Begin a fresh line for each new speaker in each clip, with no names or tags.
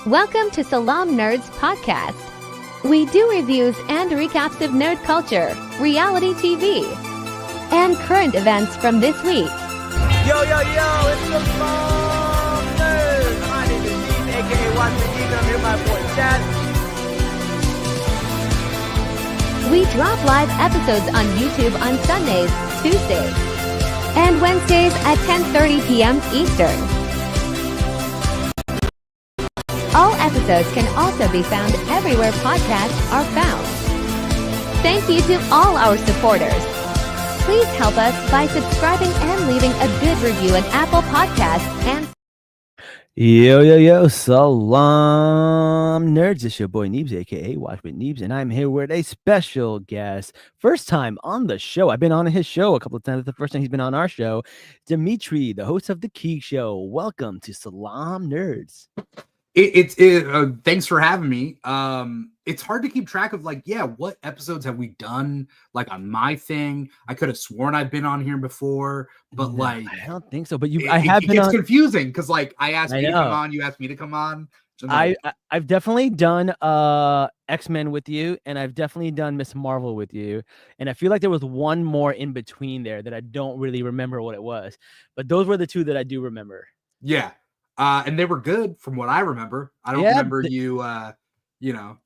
Welcome to Salaam Nerds Podcast. We do reviews and recaps of nerd culture, reality TV, and current events from this week.
Yo, it's the Salaam Nerds. My name is Dean, aka Watch Me Dean. I'm here with my boy Chad.
We drop live episodes on YouTube on Sundays, Tuesdays, and Wednesdays at 10:30 p.m. Eastern. All episodes can also be found everywhere podcasts are found. Thank you to all our supporters. Please help us by subscribing and leaving a good review on Apple Podcasts and
Yo, Salaam Nerds. It's your boy Neebs, aka Watch with Neebs, and I'm here with a special guest. First time on the show. I've been on his show a couple of times. The first time he's been on our show, Dimitri, the host of the Key Show. Welcome to Salaam Nerds.
Thanks for having me. It's hard to keep track of what episodes have we done on my thing. I could have sworn I've been on here before, but
I don't think so. But it's
confusing because I asked you to come on, you asked me to come on. So
I've definitely done X-Men with you, and I've definitely done Miss Marvel with you, and I feel like there was one more in between there that I don't really remember what it was, but those were the two that I do remember.
Yeah. And they were good from what I remember. I don't remember you,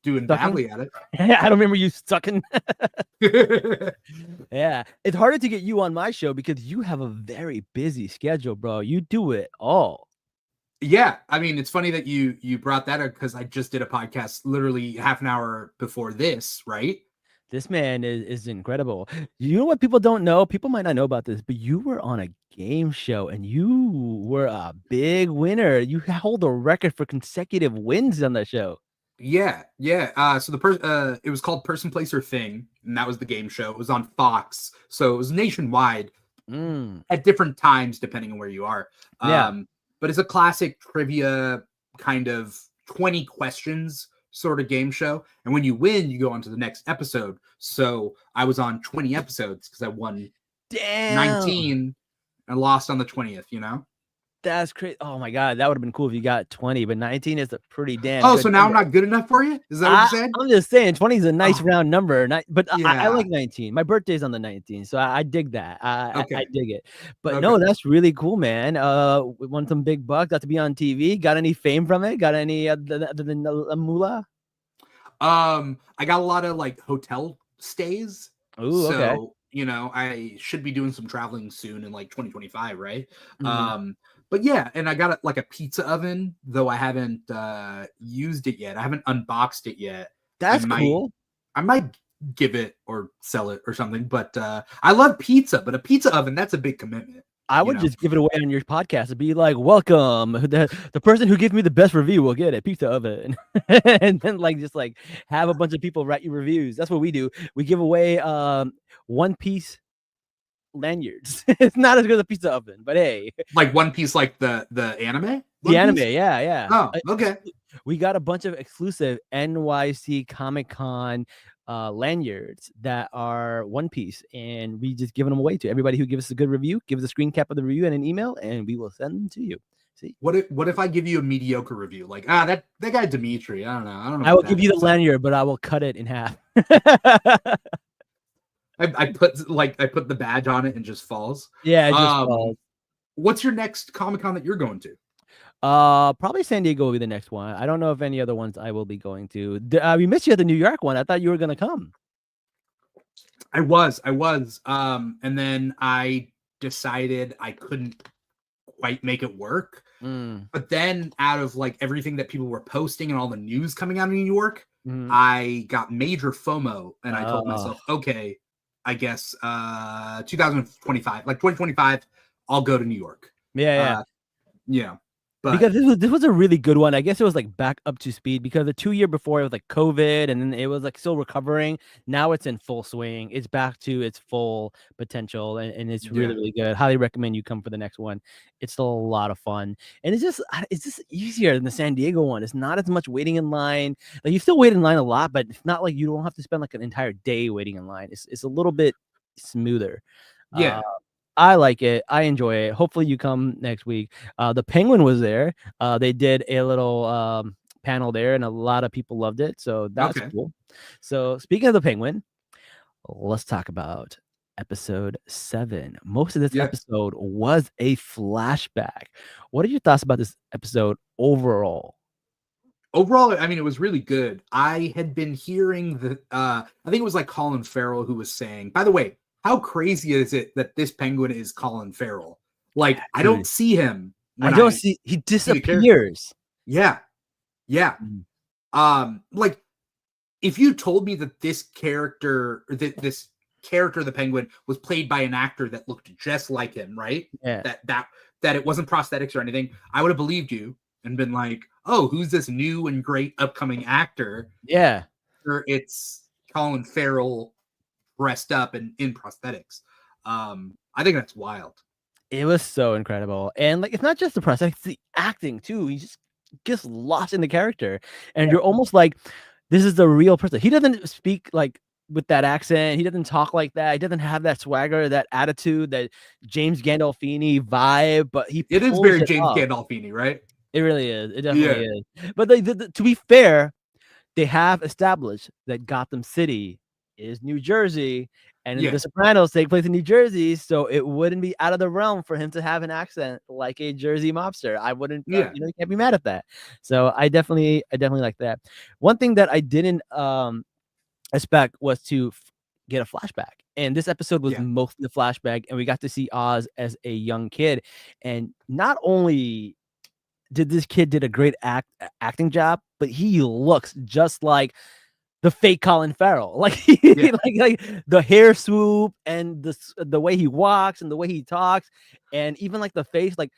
doing badly at it.
I don't remember you sucking. Yeah. It's harder to get you on my show because you have a very busy schedule, bro. You do it all.
Yeah. I mean, it's funny that you brought that up because I just did a podcast literally half an hour before this, right?
This man is incredible. You know what people don't know? People might not know about this, but you were on a game show and you were a big winner. You hold a record for consecutive wins on that show.
Yeah. So it was called Person, Place, or Thing, and that was the game show. It was on Fox, so it was nationwide at different times depending on where you are. But it's a classic trivia kind of 20 questions sort of game show, and when you win you go on to the next episode. So I was on 20 episodes because I won 19 and lost on the 20th.
That's crazy. Oh my god, that would have been cool if you got 20, but 19 is a pretty damn
good
so
now number. I'm not good enough for you? Is that what you said?
I'm just saying 20 is a nice round number, but I like 19. My birthday's on the 19th, so I dig that. I dig it. But no, that's really cool, man. We won some big bucks, got to be on TV. Got any fame from it? Got any other than the moolah?
I got a lot of hotel stays.
Ooh, okay.
I should be doing some traveling soon in 2025, right? But yeah, and I got a pizza oven, though I haven't used it yet. I haven't unboxed it yet.
That's cool.
I might give it or sell it or something, but I love pizza, but a pizza oven, that's a big commitment.
I would just give it away on your podcast and be like, welcome. The person who gives me the best review will get a pizza oven. And then just have a bunch of people write you reviews. That's what we do. We give away One Piece lanyards. It's not as good as a pizza oven, but hey.
One Piece, the anime?
The anime, yeah.
Oh, okay.
We got a bunch of exclusive NYC Comic-Con lanyards that are One Piece, and we just giving them away to everybody who gives us a good review. Give us a screen cap of the review and an email, and we will send them to you. See,
what if I give you a mediocre review? That guy Dimitri, I don't know.
I will give you the lanyard, but I will cut it in half.
I put the badge on it and just falls.
Yeah, it just falls.
What's your next Comic-Con that you're going to?
Probably San Diego will be the next one. I don't know if any other ones I will be going to. We missed you at the New York one. I thought you were gonna come.
I was. And then I decided I couldn't quite make it work. But then out of everything that people were posting and all the news coming out of New York, I got major FOMO, and I told myself, okay, I guess 2025, 2025, I'll go to New York.
Yeah.
But
because this was a really good one. I guess it was back up to speed because the 2 year before it was COVID, and then it was still recovering. Now it's in full swing. It's back to its full potential, and it's really, really good. Highly recommend you come for the next one. It's still a lot of fun, and it's just easier than the San Diego one. It's not as much waiting in line. You still wait in line a lot, but it's not you don't have to spend an entire day waiting in line. It's a little bit smoother.
Yeah.
I like it. I enjoy it. Hopefully you come next week. The Penguin was there. They did a little panel there, and a lot of people loved it. So that's
Okay.
cool. So speaking of the Penguin, let's talk about episode 7. Most of this
Yeah.
episode was a flashback. What are your thoughts about this episode overall?
Overall, I mean, it was really good. I had been hearing that I think it was like Colin Farrell who was saying, by the way, how crazy is it that this penguin is Colin Farrell? Like, I don't
Dude,
see him
I
when
don't
I
see he
see the character.
disappears.
Yeah. Yeah.
Mm.
Like if you told me that this character, this character, the penguin, was played by an actor that looked just like him, right?
Yeah.
That it wasn't prosthetics or anything, I would have believed you and been like, oh, who's this new and great upcoming actor?
Yeah.
Or it's Colin Farrell dressed up and in prosthetics. I think that's wild.
It was so incredible. And like it's not just the press, it's the acting too. He just gets lost in the character. And you're almost like, this is the real person. He doesn't speak like with that accent. He doesn't talk like that. He doesn't have that swagger, that attitude, that James Gandolfini vibe, but
It is
pulls
very
it
James
off.
Gandolfini, right?
It really is. It definitely is. But to be fair, they have established that Gotham City is New Jersey, and The Sopranos take place in New Jersey, so it wouldn't be out of the realm for him to have an accent like a Jersey mobster. I wouldn't, you can't be mad at that. So I definitely like that. One thing that I didn't expect was to get a flashback, and this episode was mostly a flashback, and we got to see Oz as a young kid, and not only did this kid did a great acting job, but he looks just like the fake Colin Farrell. Like like the hair swoop and the way he walks and the way he talks and even like the face. Like,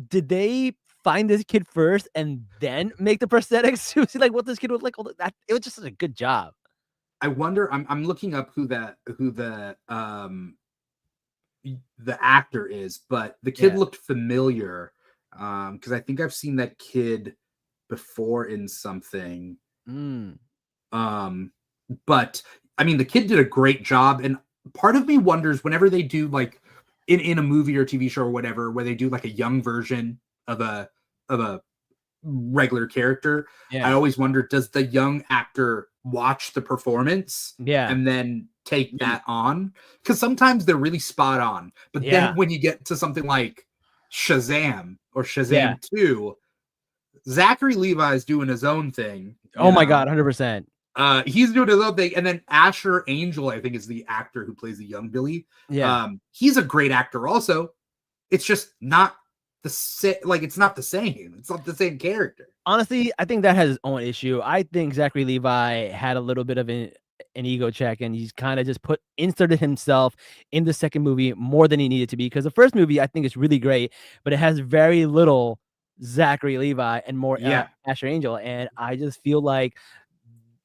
did they find this kid first and then make the prosthetics to see like what this kid was like? That it was just a good job.
I wonder. I'm looking up who the actor is, but the kid looked familiar. Because I think I've seen that kid before in something. But I mean, the kid did a great job, and part of me wonders whenever they do like in a movie or TV show or whatever, where they do like a young version of a regular character. I always wonder, does the young actor watch the performance and then take that on? Because sometimes they're really spot on, but then when you get to something like Shazam or Shazam 2, Zachary Levi's doing his own thing.
Oh my God, 100%.
He's doing his own thing. And then Asher Angel, I think, is the actor who plays the young Billy. He's a great actor also. It's just not the same. Like, it's not the same. It's not the same character.
Honestly, I think that has its own issue. I think Zachary Levi had a little bit of an ego check, and he's kind of just inserted himself in the second movie more than he needed to be, because the first movie I think is really great, but it has very little Zachary Levi and more Asher Angel, and I just feel like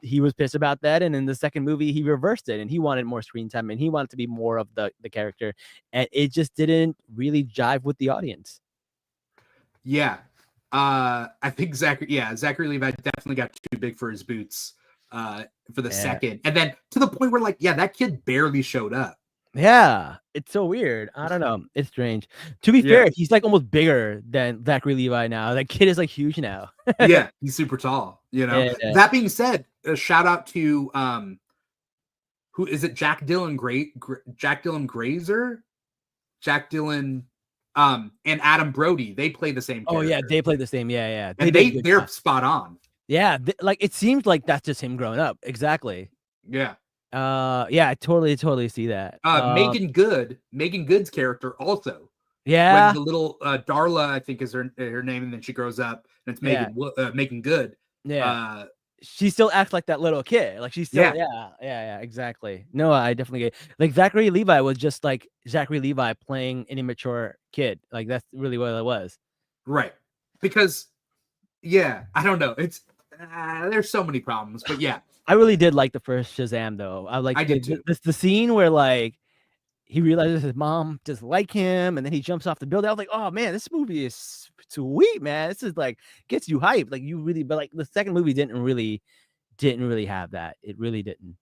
he was pissed about that, and in the second movie he reversed it, and he wanted more screen time, and he wanted to be more of the character, and it just didn't really jive with the audience.
I think Zachary Levi definitely got too big for his boots for the second, and then to the point where that kid barely showed up.
It's so weird. I don't know. It's strange. To be fair, he's like almost bigger than Zachary Levi now. That kid is like huge now.
He's super tall. That being said, a shout out to who is it? Jack Dylan Grazer, and Adam Brody. They play the same character.
Oh yeah, they play the same. Yeah.
And they're spot on.
Yeah, like it seems like that's just him growing up. Exactly.
Yeah.
I totally see that.
Megan Good's character also.
Yeah.
When the little Darla, I think is her name, and then she grows up and it's Megan Good.
Yeah. She still acts like that little kid. Like she's still exactly. No, I definitely get it. Like Zachary Levi was just like Zachary Levi playing an immature kid. Like that's really what it was.
Right. Because I don't know. It's there's so many problems, but
I really did like the first Shazam though. I did too. The scene where like he realizes his mom doesn't like him, and then he jumps off the building. I was like, oh man, this movie is sweet, man. This is like gets you hyped. Like you really, but like the second movie didn't really have that. It really didn't.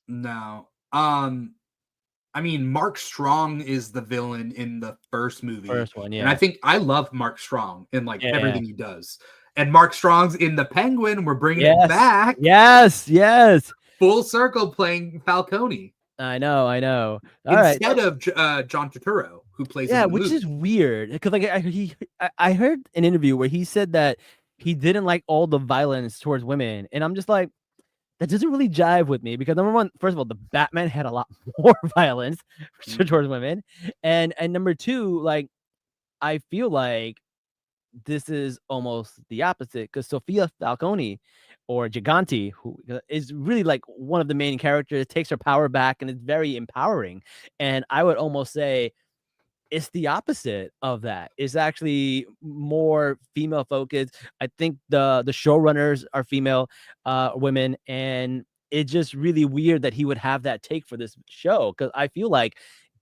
No. I mean, Mark Strong is the villain in the first movie.
First one,
And I think I love Mark Strong in like everything he does. And Mark Strong's in the Penguin. We're bringing it back.
Yes.
Full circle playing Falcone.
I know.
Instead of John Turturro, who plays in the
which
movie.
is weird because like I heard an interview where he said that he didn't like all the violence towards women, and I'm just like, that doesn't really jive with me because number one, first of all, the Batman had a lot more violence towards women, and number two, like I feel like this is almost the opposite because Sophia Falcone or Gigante, who is really like one of the main characters, takes her power back and it's very empowering. And I would almost say it's the opposite of that. It's actually more female focused. I think the showrunners are female women, and it's just really weird that he would have that take for this show because I feel like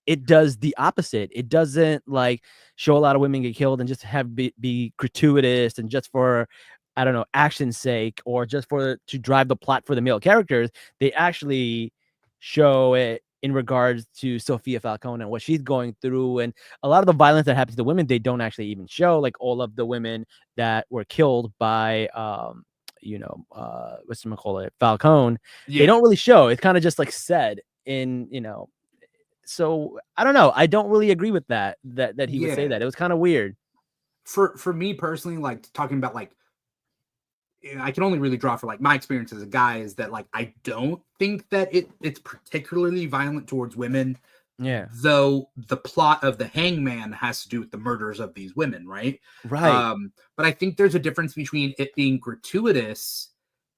it does the opposite. It doesn't like show a lot of women get killed and just have be gratuitous and just for, I don't know, action's sake or just for to drive the plot for the male characters. They actually show it in regards to Sophia Falcone and what she's going through, and a lot of the violence that happens to women they don't actually even show. Like all of the women that were killed by what's call it, Falcone, they don't really show. It's kind of just like said in, so I don't know. I don't really agree with that he would say that. It was kind of weird.
For me personally, like talking about like, I can only really draw for like my experience as a guy is that like I don't think that it's particularly violent towards women.
Yeah.
Though the plot of The Hangman has to do with the murders of these women, right?
Right.
But I think there's a difference between it being gratuitous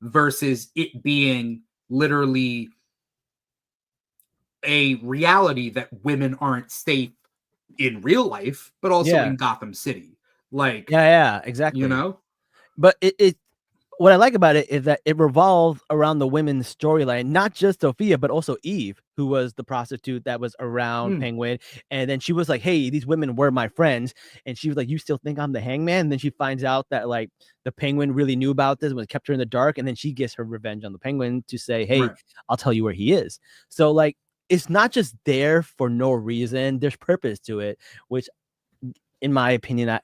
versus it being literally a reality that women aren't safe in real life, but also in Gotham City. Like,
yeah, exactly. But it what I like about it is that it revolves around the women's storyline, not just Sophia, but also Eve, who was the prostitute that was around Penguin. And then she was like, hey, these women were my friends. And she was like, you still think I'm the Hangman? And then she finds out that like the Penguin really knew about this, was kept her in the dark. And then she gets her revenge on the Penguin to say, hey, I'll tell you where he is. So like, it's not just there for no reason. There's purpose to it, which in my opinion,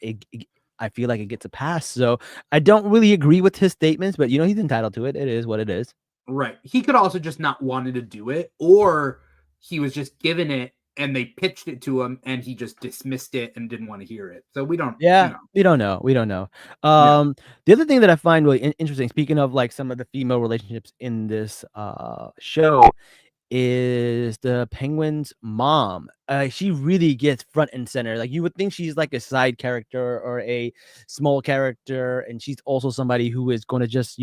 I feel like it gets a pass. So I don't really agree with his statements, but he's entitled to it. It is what it is.
Right. He could also just not wanted to do it, or he was just given it and they pitched it to him and he just dismissed it and didn't want to hear it. So we don't.
We don't know. The other thing that I find really interesting, speaking of like some of the female relationships in this show, is the Penguin's mom. She really gets front and center. Like you would think she's like a side character or a small character, and she's also somebody who is going to just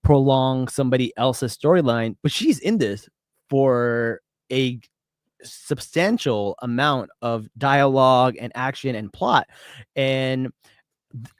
prolong somebody else's storyline, but she's in this for a substantial amount of dialogue and action and plot. And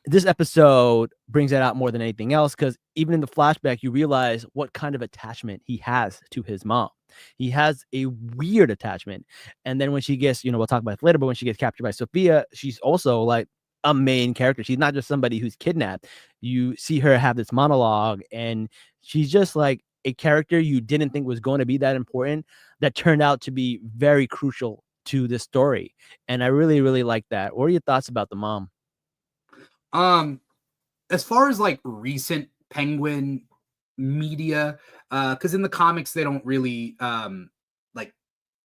this episode brings that out more than anything else, because even in the flashback, you realize what kind of attachment he has to his mom. He has a weird attachment. And then when she gets, we'll talk about it later, but when she gets captured by Sophia, she's also like a main character. She's not just somebody who's kidnapped. You see her have this monologue, and she's just like a character you didn't think was going to be that important that turned out to be very crucial to the story. And I really, really like that. What are your thoughts about the mom?
As far as like recent Penguin media, because in the comics they don't really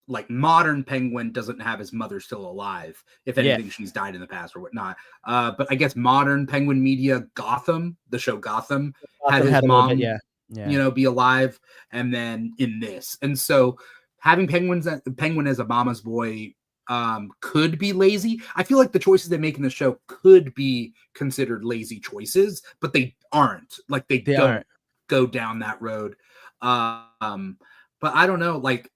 like modern Penguin doesn't have his mother still alive. If anything, she's died in the past or whatnot. But I guess modern Penguin media, Gotham, the show Gotham had his mom, be alive, and then in this, and so having Penguin as a mama's boy could be lazy. I feel like the choices they make in the show could be considered lazy choices, but they aren't. Like they don't go down that road. But I don't know. Like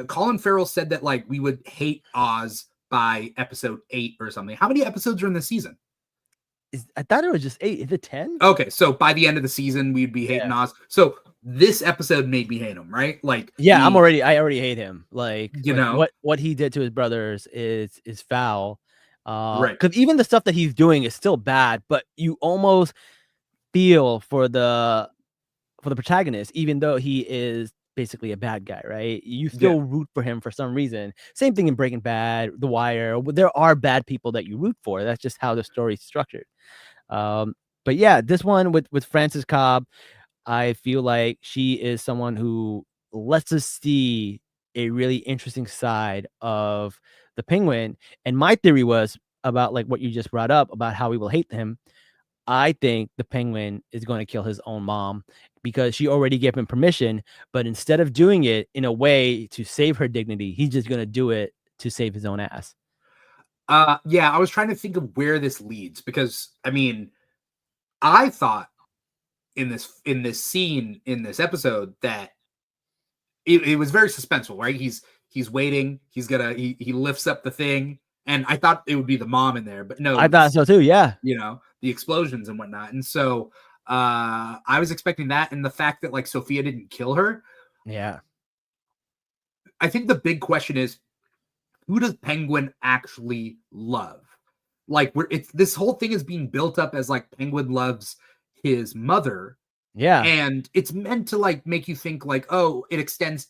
Colin Farrell said that like we would hate Oz by episode 8 or something. How many episodes are in the season?
I thought it was just 8. Is it 10?
Okay, so by the end of the season, we'd be hating Oz. So this episode made me hate him, right? Like,
I already hate him. Like, what he did to his brothers is foul. Right? Because even the stuff that he's doing is still bad, but you almost feel for the protagonist, even though he is basically a bad guy, right? You still root for him for some reason. Same thing in Breaking Bad, The Wire. There are bad people that you root for. That's just how the story's structured. But yeah, this one with Frances Cobb, I feel like she is someone who lets us see a really interesting side of the Penguin. And my theory was about like what you just brought up about how we will hate him. I think the Penguin is going to kill his own mom because she already gave him permission, but instead of doing it in a way to save her dignity, he's just going to do it to save his own ass.
Yeah, I was trying to think of where this leads because I mean, I thought in this scene in this episode that it was very suspenseful, right? He's waiting, he lifts up the thing, and I thought it would be the mom in there, but no,
I thought so too. Yeah.
you know, the explosions and whatnot. And so I was expecting that, and the fact that like Sophia didn't kill her.
Yeah.
I think the big question is, who does Penguin actually love? Like this whole thing is being built up as like Penguin loves his mother.
Yeah.
And it's meant to like make you think like, oh, it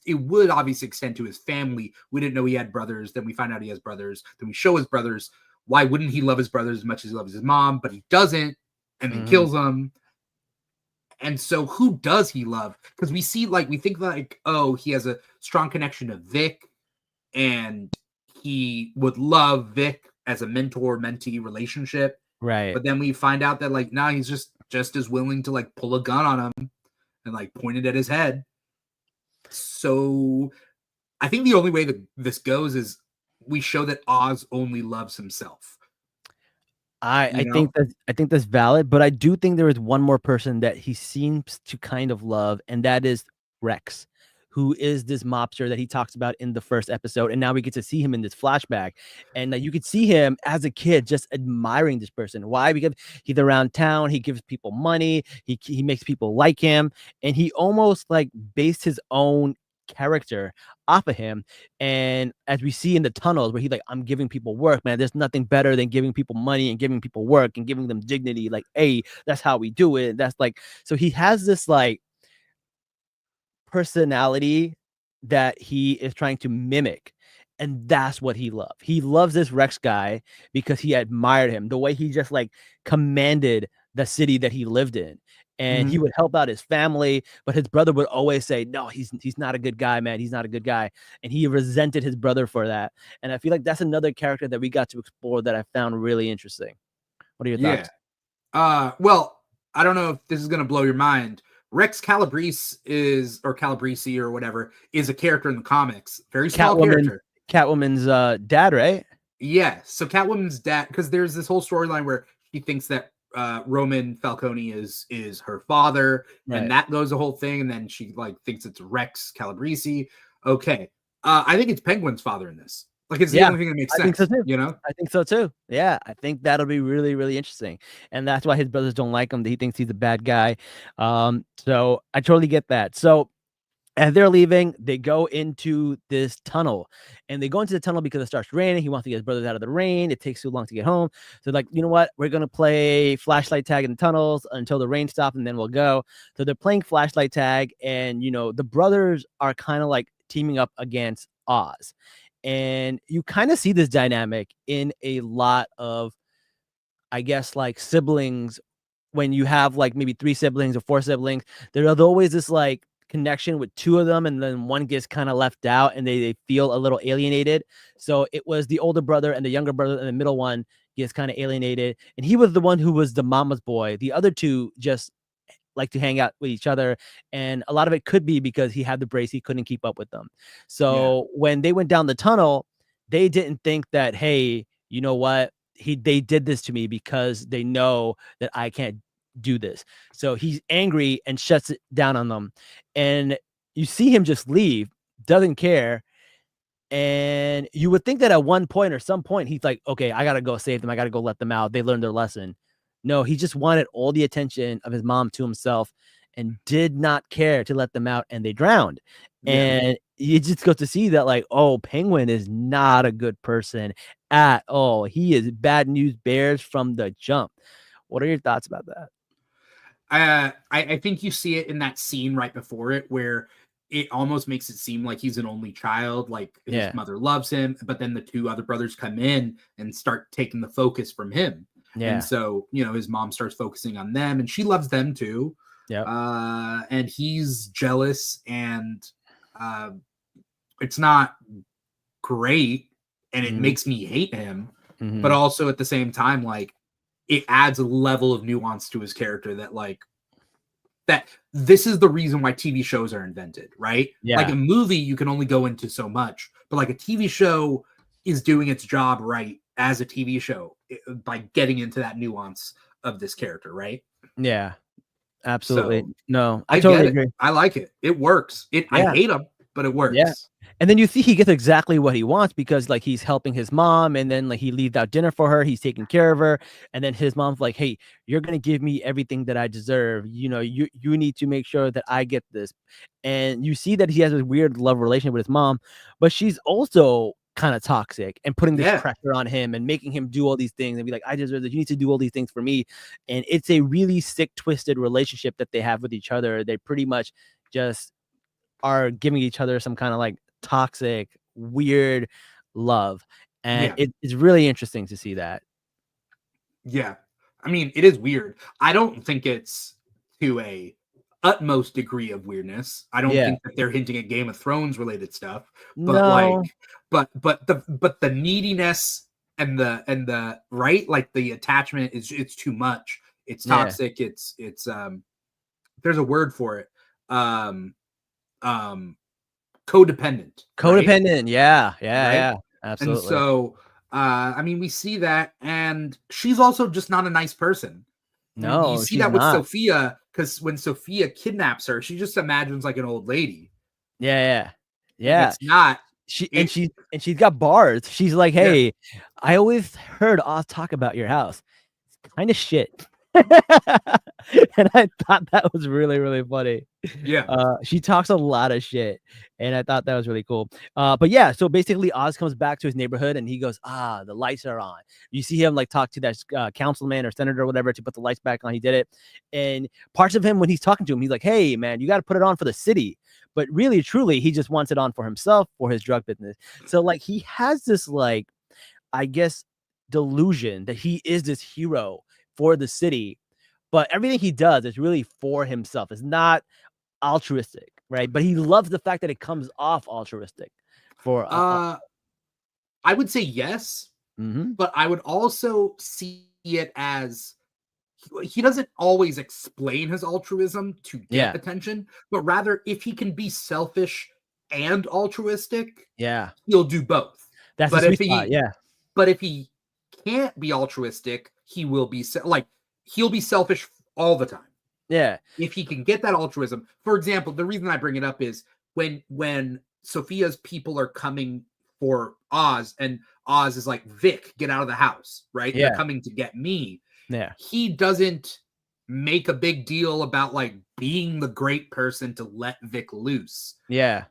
would obviously extend to his family. We didn't know he had brothers. Then we find out he has brothers. Then we show his brothers. Why wouldn't he love his brothers as much as he loves his mom? But he doesn't, and then kills them. And so who does he love? Because we think like, oh, he has a strong connection to Vic, and he would love Vic as a mentor-mentee relationship.
Right.
But then we find out that like, now he's just as willing to like pull a gun on him and like point it at his head. So I think the only way that this goes is we show that Oz only loves himself.
I think that's valid, but I do think there is one more person that he seems to kind of love, and that is Rex, who is this mobster that he talks about in the first episode, and now we get to see him in this flashback, and you could see him as a kid just admiring this person. Why? Because he's around town, he gives people money, he makes people like him, and he almost like based his own character off of him. And as we see in the tunnels where he's like, I'm giving people work, man, there's nothing better than giving people money and giving people work and giving them dignity. Like, hey, that's how we do it. That's like, so he has this like personality that he is trying to mimic, and that's what he loves. He loves this Rex guy because he admired him, the way he just like commanded the city that he lived in, and he would help out his family, but his brother would always say, no, he's not a good guy, man, he's not a good guy, and he resented his brother for that. And I feel like that's another character that we got to explore that I found really interesting. What are your thoughts?
Well, I don't know if this is gonna blow your mind. Rex Calabrese Calabrese or whatever is a character in the comics. Very small character.
Catwoman's dad, right?
Yeah. So Catwoman's dad, because there's this whole storyline where she thinks that Roman Falcone is her father, right, and that goes the whole thing, and then she like thinks it's Rex Calabrese. Okay. I think it's Penguin's father in this. Like, it's the only thing that makes sense. I think so too. You know?
I think so too. Yeah, I think that'll be really, really interesting. And that's why his brothers don't like him. He thinks he's a bad guy. So I totally get that. So as they're leaving, they go into this tunnel. And they go into the tunnel because it starts raining. He wants to get his brothers out of the rain. It takes too long to get home. So like, you know what? We're going to play flashlight tag in the tunnels until the rain stops, and then we'll go. So they're playing flashlight tag. And, you know, the brothers are kind of like teaming up against Oz. And you kind of see this dynamic in a lot of, I guess, like siblings. When you have like maybe 3 siblings or 4 siblings, there's always this like connection with 2 of them, and then one gets kind of left out and they feel a little alienated. So it was the older brother and the younger brother, and the middle one gets kind of alienated. And he was the one who was the mama's boy. The other 2 just like to hang out with each other, and a lot of it could be because he had the brace, he couldn't keep up with them. So when they went down the tunnel, they didn't think that, hey, you know what, they did this to me because they know that I can't do this. So he's angry and shuts it down on them, and you see him just leave, doesn't care. And you would think that at one point or some point he's like, okay, I gotta go save them, I gotta go let them out, they learned their lesson. No, he just wanted all the attention of his mom to himself and did not care to let them out, and they drowned. Yeah. And you just got to see that, like, oh, Penguin is not a good person at all. He is bad news bears from the jump. What are your thoughts about that?
I think you see it in that scene right before it, where it almost makes it seem like he's an only child, like his mother loves him, but then the 2 other brothers come in and start taking the focus from him. And so, his mom starts focusing on them, and she loves them too.
Yeah.
And he's jealous, and it's not great, and it makes me hate him. But also at the same time, like, it adds a level of nuance to his character that this is the reason why TV shows are invented, right?
Yeah.
Like a movie, you can only go into so much, but like a TV show is doing its job right as a TV show by getting into that nuance of this character, right?
Yeah, absolutely.
So,
no,
I
totally
get it.
agree.
I like it. It works. I hate him, but it works.
Yeah. And then you see he gets exactly what he wants because like he's helping his mom, and then like he leaves out dinner for her, he's taking care of her, and then his mom's like, hey, you're gonna give me everything that I deserve, you need to make sure that I get this. And you see that he has a weird love relationship with his mom, but she's also kind of toxic and putting this pressure on him and making him do all these things and be like, I deserve this, you need to do all these things for me. And it's a really sick, twisted relationship that they have with each other. They pretty much just are giving each other some kind of like toxic, weird love. And it's really interesting to see that.
Yeah. I mean, it is weird. I don't think it's to a utmost degree of weirdness. I don't think that they're hinting at Game of Thrones related stuff, but but the neediness and the right, like the attachment it's too much. It's toxic. It's there's a word for it. Codependent.
Right? Yeah, absolutely.
And so I mean, we see that, and she's also just not a nice person.
No,
you see that with Sophia, because when Sophia kidnaps her, she just imagines like an old lady.
Yeah.
It's not.
She's got bars. She's like, hey, I always heard Oz talk about your house. It's kind of shit. And I thought that was really, really funny. She talks a lot of shit, and I thought that was really cool. But yeah, so basically Oz comes back to his neighborhood and he goes, the lights are on. You see him like talk to that councilman or senator or whatever to put the lights back on. He did it. And parts of him, when he's talking to him, he's like, hey man, you got to put it on for the city. But really, truly, he just wants it on for himself, for his drug business. So like he has this like, I guess, delusion that he is this hero for the city, but everything he does is really for himself. It's not altruistic, right? But he loves the fact that it comes off altruistic. For
I would say yes, but I would also see it as he doesn't always explain his altruism to get attention, but rather if he can be selfish and altruistic, he'll do both.
That's
but
if he,
but if he can't be altruistic, he will be he'll be selfish all the time.
Yeah.
If he can get that altruism. For example, the reason I bring it up is when Sophia's people are coming for Oz, and Oz is like, Vic, get out of the house, right? They're coming to get me.
Yeah.
He doesn't make a big deal about like being the great person to let Vic loose.
Yeah.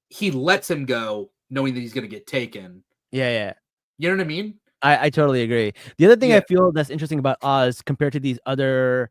He lets him go knowing that he's going to get taken.
Yeah.
You know what I mean?
I totally agree. The other thing I feel that's interesting about Oz compared to these other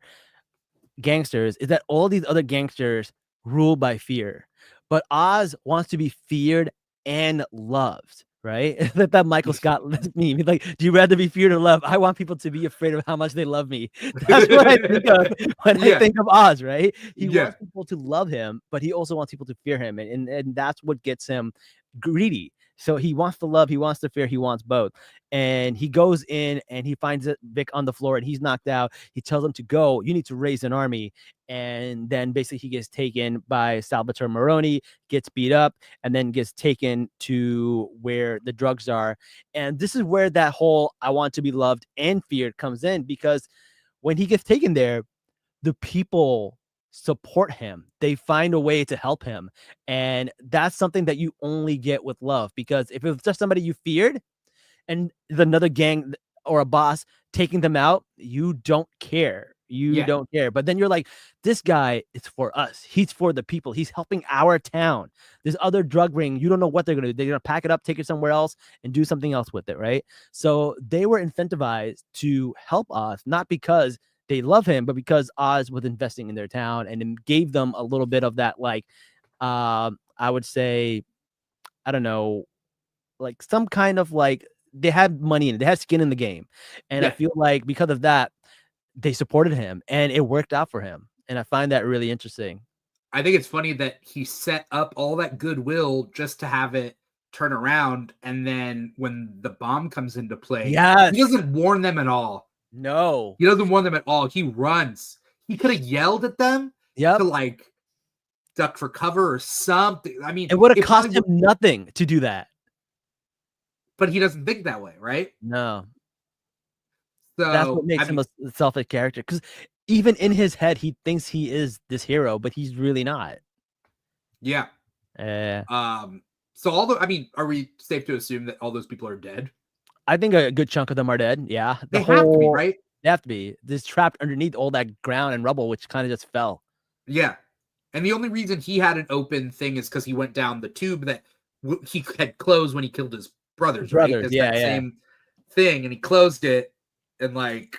gangsters is that all these other gangsters rule by fear, but Oz wants to be feared and loved, right? that Michael Scott meme. He's like, do you rather be feared or loved? I want people to be afraid of how much they love me. That's what I think of when I think of Oz, right? He wants people to love him, but he also wants people to fear him, and that's what gets him greedy. So he wants the love, he wants the fear, he wants both. And he goes in and he finds Vic on the floor and he's knocked out. He tells him to go, you need to raise an army. And then basically he gets taken by Salvatore Maroni, gets beat up, and then gets taken to where the drugs are. And this is where that whole I want to be loved and feared comes in, because when he gets taken there, the people support him. They find a way to help him. And that's something that you only get with love, because if it was just somebody you feared and another gang or a boss taking them out, you don't care. You don't care. But then you're like, this guy is for us. He's for the people. He's helping our town. This other drug ring, you don't know what they're going to do. They're going to pack it up, take it somewhere else, and do something else with it, right? So they were incentivized to help Oz, not because they love him, but because Oz was investing in their town and it gave them a little bit of that, like, I would say, I don't know, like some kind of like they had money in it. They had skin in the game. And I feel like because of that, they supported him and it worked out for him. And I find that really interesting.
I think it's funny that he set up all that goodwill just to have it turn around. And then when the bomb comes into play, he doesn't warn them at all.
No.
He doesn't warn them at all. He runs. He could have yelled at them to like duck for cover or something. I mean,
it would have cost him nothing to do that.
But he doesn't think that way, right?
No.
So
that's what makes him a selfish character. Because even in his head, he thinks he is this hero, but he's really not.
Yeah. So are we safe to assume that all those people are dead?
I think a good chunk of them are dead. Yeah.
They have to be, right?
They have to be. This trapped underneath all that ground and rubble, which kind of just fell.
Yeah. And the only reason he had an open thing is because he went down the tube that he had closed when he killed his brothers, right? It's that same thing, and he closed it, and like.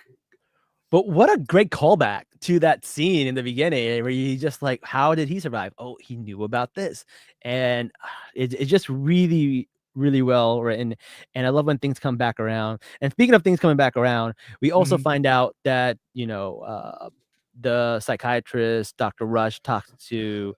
But what a great callback to that scene in the beginning where he just like, how did he survive? Oh, he knew about this, and it's just really, really well written. And I love when things come back around. And speaking of things coming back around, we also find out that the psychiatrist, Dr. Rush, talks to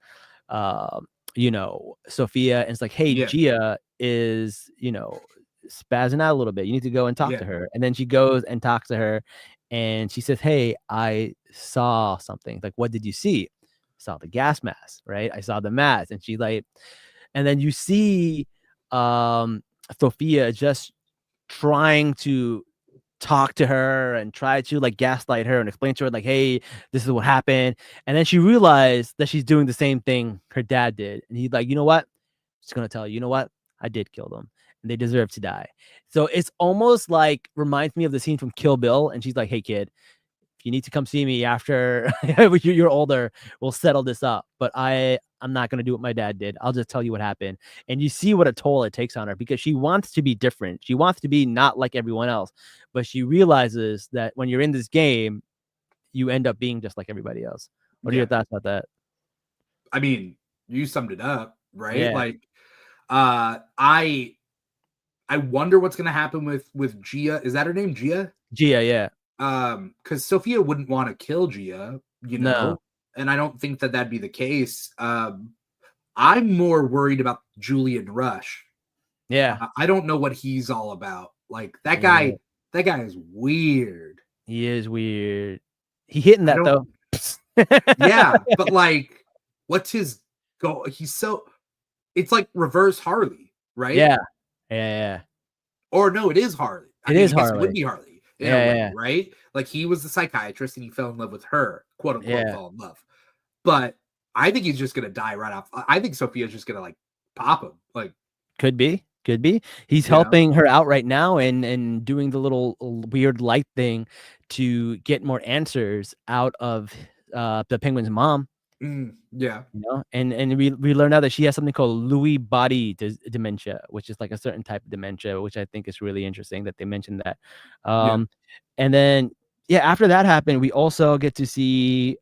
Sophia, and it's like, hey, Gia is spazzing out a little bit. You need to go and talk to her. And then she goes and talks to her, and she says, hey, I saw something. Like, what did you see? I saw the gas mask, right? I saw the mask. And she's like, and then you see Sophia just trying to talk to her and try to like gaslight her and explain to her like, hey, this is what happened. And then she realized that she's doing the same thing her dad did. And he's like, you know what? She's gonna tell you know what? I did kill them and they deserve to die. So it's almost like reminds me of the scene from Kill Bill. And she's like, hey kid, if you need to come see me after you're older, we'll settle this up. But I'm not going to do what my dad did. I'll just tell you what happened. And you see what a toll it takes on her because she wants to be different. She wants to be not like everyone else. But she realizes that when you're in this game, you end up being just like everybody else. What are your thoughts about that?
I mean, you summed it up, right?
Yeah.
Like, I wonder what's going to happen with Gia. Is that her name? Gia?
Gia, yeah.
Because Sophia wouldn't want to kill Gia,
No.
And I don't think that that'd be the case. I'm more worried about Julian Rush.
Yeah.
I don't know what he's all about. Like that guy is weird.
He is weird. He hitting that though.
Yeah, but like, what's his goal? It's like reverse Harley, right?
Yeah. Yeah.
Or no, it is Harley.
It
would be Harley. Right? Like he was the psychiatrist and he fell in love with her, quote unquote, fall in love. But I think he's just gonna die right off. I think Sophia's just gonna like pop him. Like
could be. He's helping her out right now and doing the little weird light thing to get more answers out of the Penguin's mom.
Yeah.
And we learn now that she has something called Lewy body dementia, which is like a certain type of dementia, which I think is really interesting that they mentioned that. And then after that happened, we also get to see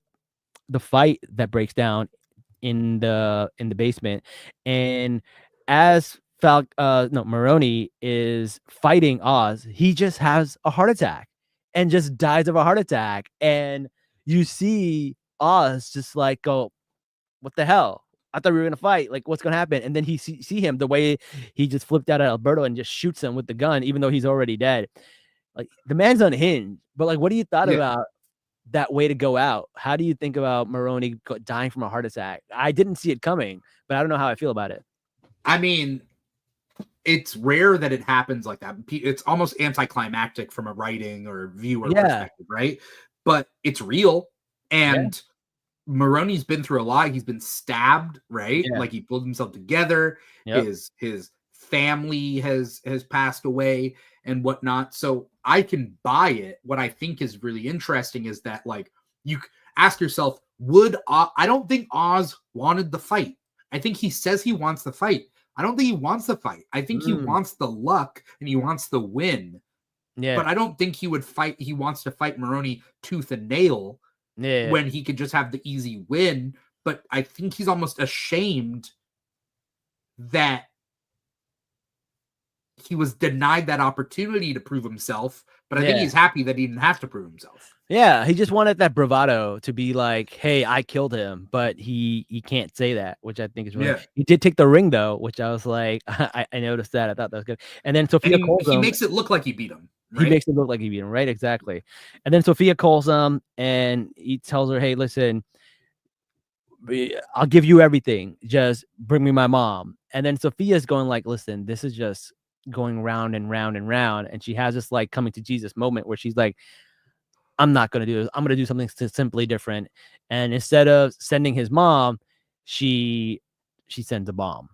the fight that breaks down in the basement. And as Maroni is fighting Oz, he just has a heart attack and just dies of a heart attack. And you see Oz just like go, what the hell? I thought we were gonna fight. Like, what's gonna happen? And then he see him the way he just flipped out at Alberto and just shoots him with the gun, even though he's already dead. Like the man's unhinged. But like, what do you thought about that way to go out? How do you think about Maroni dying from a heart attack? I didn't see it coming, but I don't know how I feel about it.
I mean, it's rare that it happens like that. It's almost anticlimactic from a writing or viewer perspective, right? But it's real. And Maroni's been through a lot. He's been stabbed, right? Like he pulled himself together. His family has passed away and whatnot. So I can buy it. What I think is really interesting is that like you ask yourself, I don't think Oz wanted the fight. I think he says he wants the fight. I don't think he wants the fight. I think he wants the luck and he wants the win. Yeah. But I don't think he would fight. He wants to fight Maroni tooth and nail when he could just have the easy win. But I think he's almost ashamed that he was denied that opportunity to prove himself. But I think
Yeah.
he's happy that he didn't have to prove himself.
Yeah, he just wanted that bravado to be like, "Hey, I killed him," but he can't say that, which I think is really.
Yeah.
He did take the ring though, which I was like, I noticed that. I thought that was good. And then Sophia
And
calls
he
him.
makes it look like he beat him.
He
Right?
makes it look like he beat him, right? Exactly. And then Sophia calls him, and he tells her, "Hey, listen, I'll give you everything. Just bring me my mom." And then Sophia's going like, "Listen, this is just going round and round and round." And she has this like coming to Jesus moment where she's like, "I'm not going to do this. I'm going to do something simply different." And instead of sending his mom, she sends a bomb.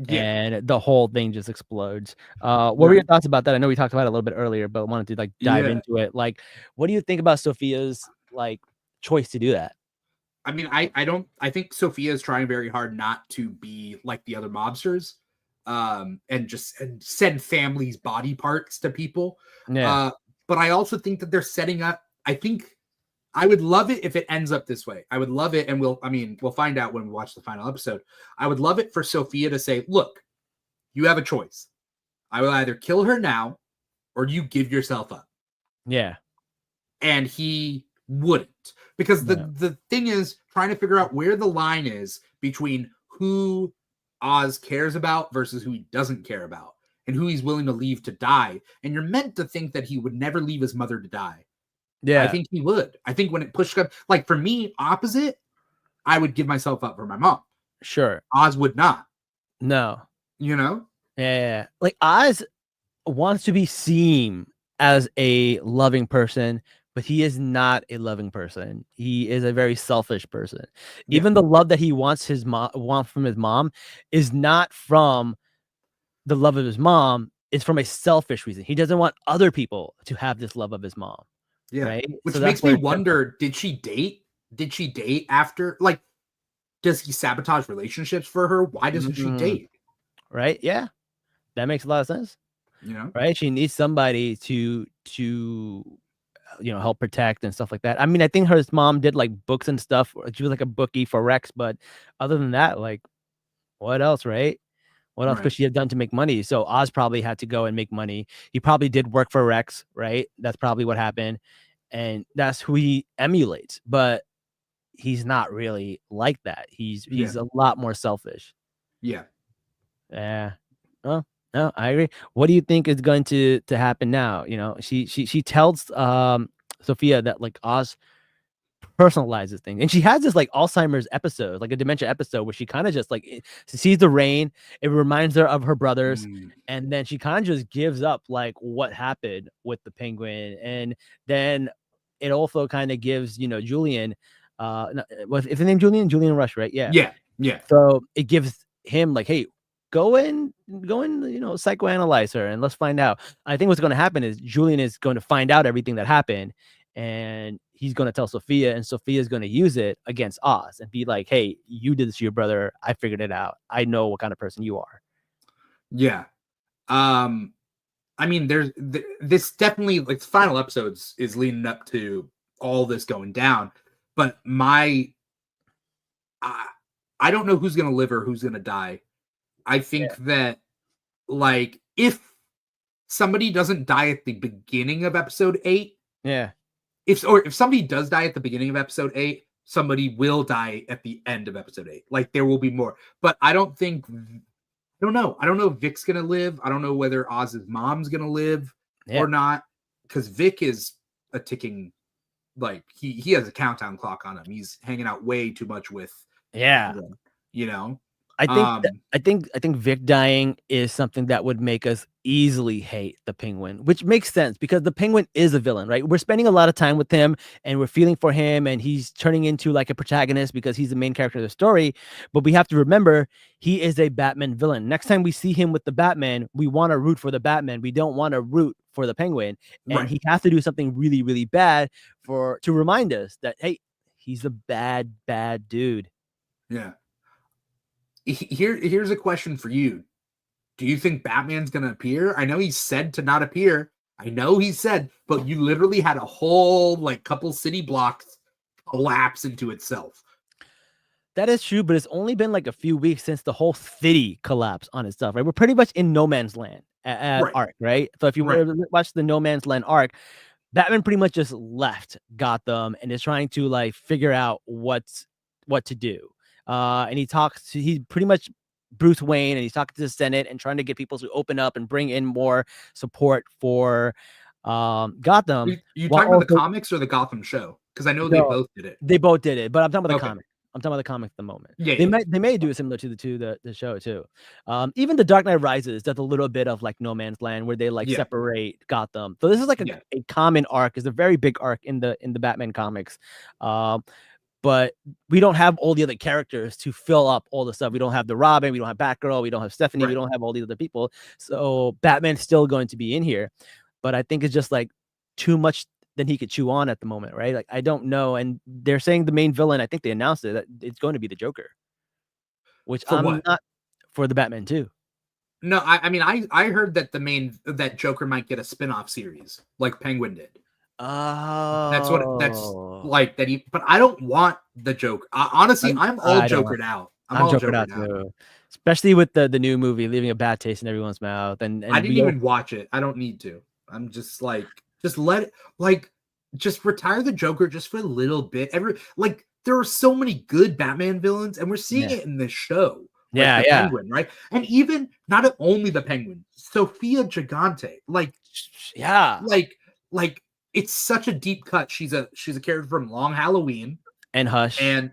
Yeah.
And the whole thing just explodes. What were your thoughts about that? I know we talked about it a little bit earlier, but wanted to like dive into it. Like, what do you think about Sophia's like choice to do that?
I mean, I think Sophia is trying very hard not to be like the other mobsters, and send families' body parts to people.
Yeah.
But I also think that they're setting up. I think I would love it if it ends up this way. I would love it, and we'll find out when we watch the final episode. I would love it for Sophia to say, "Look, you have a choice. I will either kill her now, or you give yourself up."
Yeah.
And he wouldn't, because the thing is trying to figure out where the line is between who Oz cares about versus who he doesn't care about, and who he's willing to leave to die. And you're meant to think that he would never leave his mother to die.
Yeah.
I think he would. I think when it pushed up, like for me, opposite, I would give myself up for my mom.
Sure.
Oz would not.
No.
You know?
Yeah. Like Oz wants to be seen as a loving person, but he is not a loving person. He is a very selfish person.
Yeah.
Even the love that he wants from his mom is not from the love of his mom. It's from a selfish reason. He doesn't want other people to have this love of his mom.
Yeah.
Right.
Which makes me wonder, did she date? Did she date after? Like, does he sabotage relationships for her? Why doesn't she date?
Right. Yeah. That makes a lot of sense.
You know?
Right. She needs somebody to help protect and stuff like that. I mean, I think her mom did like books and stuff. She was like a bookie for Rex, but other than that, like, what else, right? What else could she have done to make money? So Oz probably had to go and make money. He probably did work for Rex, right? That's probably what happened, and that's who he emulates. But he's not really like that. He's a lot more selfish.
Yeah.
Yeah. Oh, no, I agree. What do you think is going to happen now? You know, she tells Sophia that like Oz personalizes things, and she has this like Alzheimer's episode, like a dementia episode, where she kind of just like sees the rain. It reminds her of her brothers, and then she kind of just gives up like what happened with the penguin, and then it also kind of gives Julian, was his name Julian Rush, right? Yeah. So it gives him like, hey, go in, psychoanalyze her, and let's find out. I think what's going to happen is Julian is going to find out everything that happened, and he's going to tell Sophia, and Sophia is going to use it against Oz and be like, hey, you did this to your brother. I figured it out. I know what kind of person you are.
Yeah. I mean, there's this definitely, like, the final episodes is leading up to all this going down, but I don't know who's going to live or who's going to die. I think that, like, if somebody doesn't die at the beginning of episode 8, if somebody does die at the beginning of episode 8, somebody will die at the end of episode 8. Like, there will be more. But I don't know. I don't know if Vic's gonna live. I don't know whether Oz's mom's gonna live or not, because Vic is a ticking, like, he has a countdown clock on him. He's hanging out way too much with them, you know.
I think Vic dying is something that would make us easily hate the Penguin, which makes sense because the Penguin is a villain, right? We're spending a lot of time with him and we're feeling for him, and he's turning into like a protagonist because he's the main character of the story. But we have to remember he is a Batman villain. Next time we see him with the Batman, we want to root for the Batman. We don't want to root for the Penguin, and he has to do something really, really bad to remind us that, hey, he's a bad dude.
Yeah. Here's a question for you. Do you think Batman's going to appear? I know he's said to not appear. But you literally had a whole, like, couple city blocks collapse into itself.
That is true, but it's only been like a few weeks since the whole city collapsed on itself, right? We're pretty much in no man's land.
Right.
arc, right? So if you
Right.
watch the No Man's Land arc, Batman pretty much just left Gotham and is trying to like figure out what to do. And he's pretty much Bruce Wayne, and he's talking to the Senate and trying to get people to open up and bring in more support for Gotham.
You
while
talking about the
also
comics or the Gotham show? Because I know they
No,
both did it.
they both did it, but I'm talking about the
Okay.
comic. I'm talking about the comic at the moment.
Yeah,
They
yeah.
may do it similar to the show too. Even the Dark Knight Rises does a little bit of like No Man's Land where they like
Yeah.
separate Gotham. So this is like
Yeah.
a common arc. It's a very big arc in the Batman comics. But we don't have all the other characters to fill up all the stuff. We don't have the Robin, we don't have Batgirl, we don't have Stephanie, we
Right.
don't have all these other people. So Batman's still going to be in here, but I think it's just like too much than he could chew on at the moment, right? Like I don't know. And they're saying the main villain, I think they announced it, that it's going to be the Joker, which
For
I'm
what?
not for the Batman too.
No, I mean I heard that that Joker might get a spin-off series like Penguin did. That's like that but I don't want the Joker. Honestly, I'm all jokered out. I'm all jokered out
too. Especially with the new movie leaving a bad taste in everyone's mouth. And
I didn't even watch it. I don't need to. I'm just like, just let it, like, just retire the Joker just for a little bit. There are so many good Batman villains, and we're seeing it in this show. Like the Penguin, right? And even not only the Penguin, Sophia Gigante, like it's such a deep cut. She's a character from Long Halloween
and Hush.
And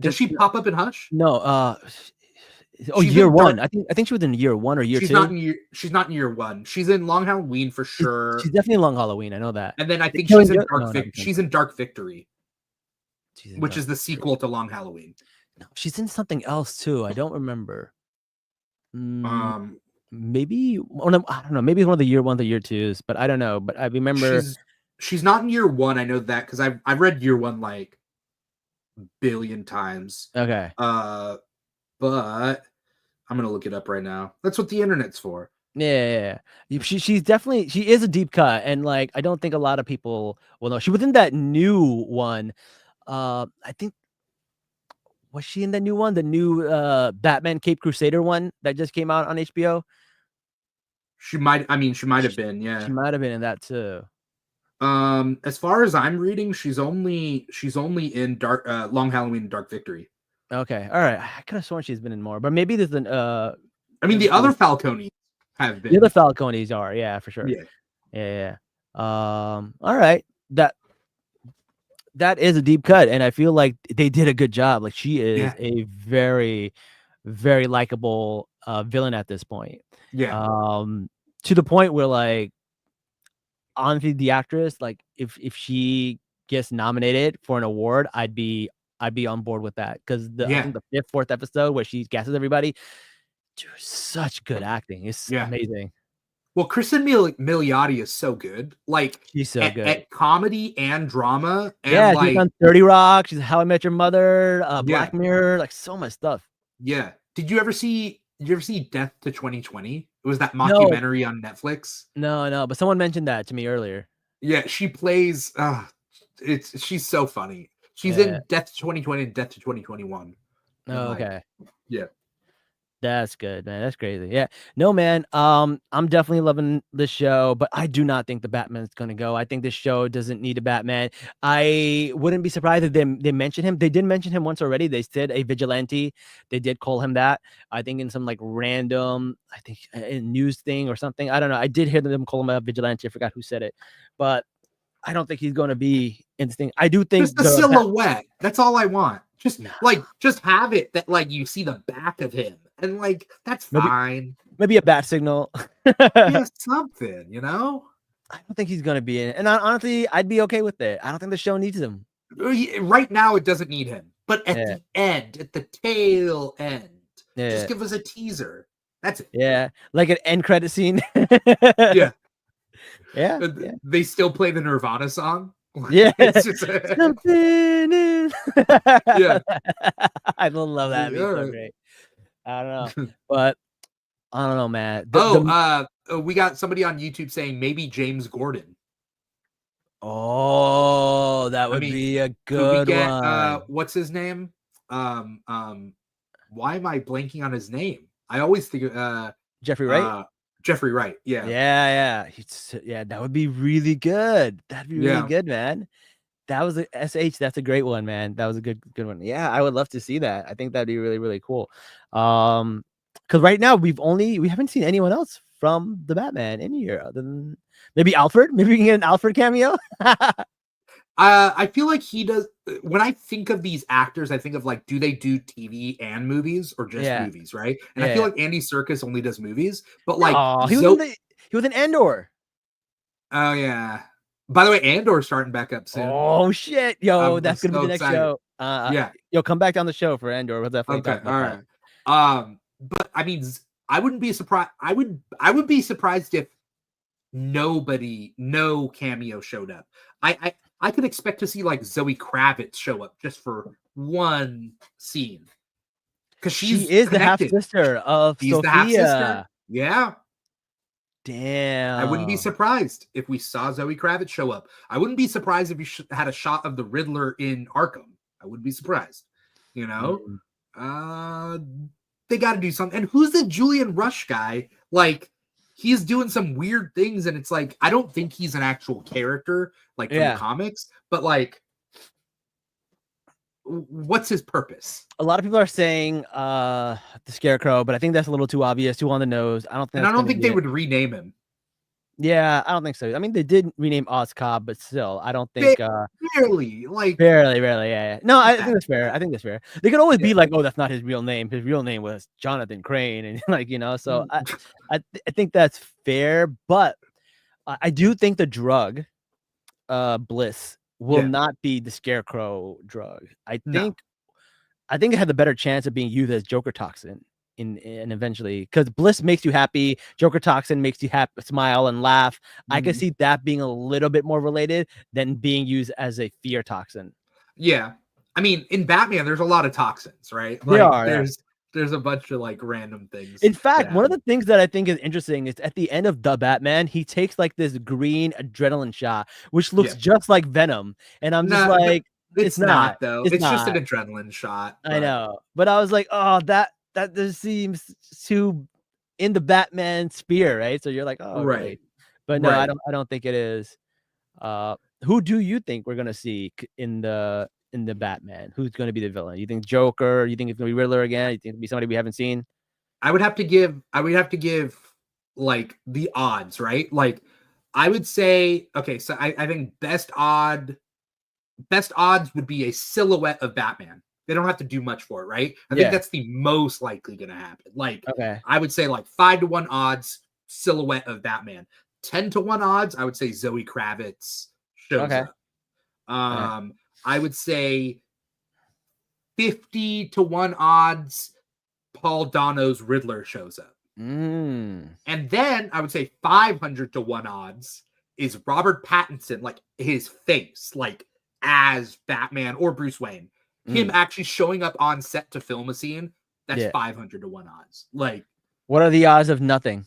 does she pop up in Hush?
No, year one. I think she was in year 1 or year 2.
She's not in year 1. She's in Long Halloween for sure.
She's definitely in Long Halloween. I know that.
And then I think she's in Dark Victory, which is the sequel to Long Halloween.
No, she's in something else too. I don't remember. Maybe I don't know. Maybe one of the year 1 to year 2s, but I don't know. But I remember
she's not in year 1. I know that because I've read year 1 like a billion times.
Okay.
But I'm gonna look it up right now. That's what the internet's for.
Yeah. She's definitely she is a deep cut, and like I don't think a lot of people will know. She was in that new one. I think was she in the new one? The new Batman Cape Crusader one that just came out on HBO?
She might have been, yeah.
She might have been in that too.
As far as I'm reading, she's only in Long Halloween and Dark Victory.
Okay, all right. I could have sworn she's been in more, but maybe there's an
I mean, the other Falcones have been.
The other Falcones are, yeah, for sure. Yeah. All right. That is a deep cut, and I feel like they did a good job. Like she is a very, very likable villain at this point.
Yeah.
To the point where, like, honestly, the actress, like, if she gets nominated for an award, I'd be on board with that because I think the 5th, 4th episode where she gasses everybody, dude, such good acting. It's amazing.
Well, Kristen Milioti is so good. Like
she's so good
at comedy and drama. And
she's on 30 Rock. She's How I Met Your Mother, Black Mirror, like so much stuff.
Yeah. Did you ever see Death to 2020? It was that mockumentary on Netflix.
No, but someone mentioned that to me earlier.
Yeah, she plays. She's so funny. She's in Death to 2020 and Death to 2021.
Oh, okay.
Yeah.
That's good, man. That's crazy. Yeah. No, man. I'm definitely loving this show, but I do not think the Batman's gonna go. I think this show doesn't need a Batman. I wouldn't be surprised if they mention him. They did mention him once already. They said a vigilante. They did call him that. I think in some like random, news thing or something. I don't know. I did hear them call him a vigilante. I forgot who said it, but I don't think he's going to be in this thing. I do think
just the silhouette. That's all I want. Just have it that like you see the back of him. And like that's fine.
Maybe a bat signal.
Something, you know.
I don't think he's gonna be in it. And honestly, I'd be okay with it. I don't think the show needs him.
Right now, it doesn't need him. But at the end, at the tail end, just give us a teaser. That's it.
Yeah, like an end credit scene. Yeah.
They still play the Nirvana song.
Yeah.
It's just
something in.
Yeah.
I love that. It'd be so great. I don't know, but I don't know, man.
We got somebody on YouTube saying maybe James Gordon.
Oh, that would be a good one.
What's his name? Why am I blanking on his name? I always think
Jeffrey Wright.
Jeffrey Wright. Yeah.
Yeah. That would be really good. That'd be really good, man. That was a SH. That's a great one, man. That was a good one. Yeah, I would love to see that. I think that'd be really, really cool. Because right now we haven't seen anyone else from the Batman in here other than maybe Alfred. Maybe we can get an Alfred cameo.
I feel like he does. When I think of these actors, I think of like, do they do TV and movies or just movies, right? And I feel like Andy Serkis only does movies, but like
he was in Andor.
Oh yeah. By the way, Andor's starting back up soon.
Oh shit, yo, that's gonna be the next show. Yo, come back on the show for Andor. We'll definitely talk about
that. But I mean, I wouldn't be surprised. I would be surprised if no cameo showed up. I could expect to see like Zoe Kravitz show up just for one scene because she
is the half sister of Sophia.
The half sister. Yeah.
Damn.
I wouldn't be surprised if we saw Zoe Kravitz show up. I wouldn't be surprised if we had a shot of the Riddler in Arkham. I wouldn't be surprised. You know, they got to do something. And who's the Julian Rush guy? Like, he's doing some weird things, and it's like, I don't think he's an actual character, like from the comics, but like, what's his purpose?
A lot of people are saying the Scarecrow, but I think that's a little too obvious, too on the nose. I don't think
they would rename him.
Yeah, I don't think so. I mean, they did rename Oscobb, but still, I don't think
barely.
Yeah. No, I think that's fair. They could always be like, oh, that's not his real name. His real name was Jonathan Crane, and like, you know. So I think that's fair, but I do think the drug, Bliss, will not be the Scarecrow drug. I think it had the better chance of being used as Joker toxin and eventually, because Bliss makes you happy, Joker toxin makes you happy, smile and laugh. I could see that being a little bit more related than being used as a fear toxin.
Yeah, I mean, in Batman, there's a lot of toxins, right? There's a bunch of like random things.
In fact, one of the things that I think is interesting is at the end of The Batman, he takes like this green adrenaline shot, which looks just like Venom. And I'm just like,
it's not though. It's just an adrenaline shot.
But... I know. But I was like, oh, that just seems too in the Batman sphere, right? So you're like, oh, right. Really? But no, I don't think it is. Who do you think we're gonna see in the Batman? Who's going to be the villain? You think Joker? You think it's going to be Riddler again? You think it'll be somebody we haven't seen?
I would have to give like the odds, right? Like I would say, okay, so I think best odds would be a silhouette of Batman. They don't have to do much for it, right? I think that's the most likely going to happen. Like, I would say like 5-1 odds, silhouette of Batman. 10-1 odds, I would say Zoe Kravitz shows up. I would say 50-1 odds, Paul Dano's Riddler shows up. And then I would say 500-1 odds is Robert Pattinson, like his face, like as Batman or Bruce Wayne. Him actually showing up on set to film a scene, that's 500-1 odds. Like,
what are the odds of nothing?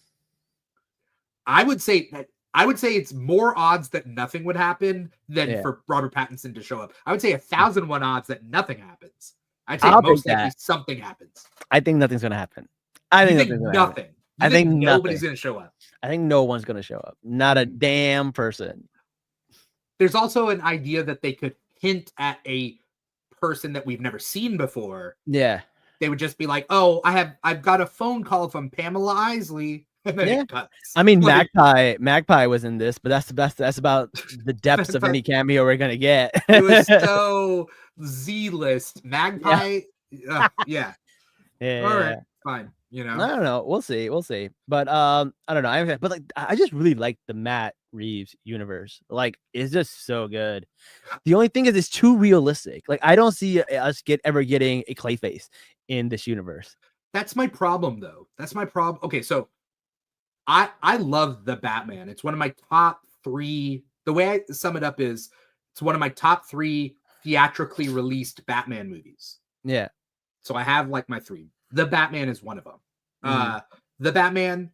I would say it's more odds that nothing would happen than for Robert Pattinson to show up. I would say 1,001 odds that nothing happens. I'd say most likely something happens.
I think nothing's going to happen. I think
nothing. I think nobody's going to show up.
I think no one's going to show up. Not a damn person.
There's also an idea that they could hint at a person that we've never seen before.
Yeah.
They would just be like, "Oh, I've got a phone call from Pamela Isley." And then it cuts.
I mean, like, Magpie was in this, but that's about the depths of any cameo we're gonna get.
It was so Z-list. Magpie. Yeah. All right. Fine. You know.
I don't know. We'll see. But I don't know. But like, I just really like the Matt Reeves universe. Like, it's just so good. The only thing is, it's too realistic. Like, I don't see us ever getting a Clayface in this universe.
That's my problem, though. That's my problem. Okay, so I love the Batman. It's one of my top 3. The way I sum it up is, it's one of my top 3 theatrically released Batman movies.
Yeah.
So I have like my 3. The Batman is one of them. The Batman,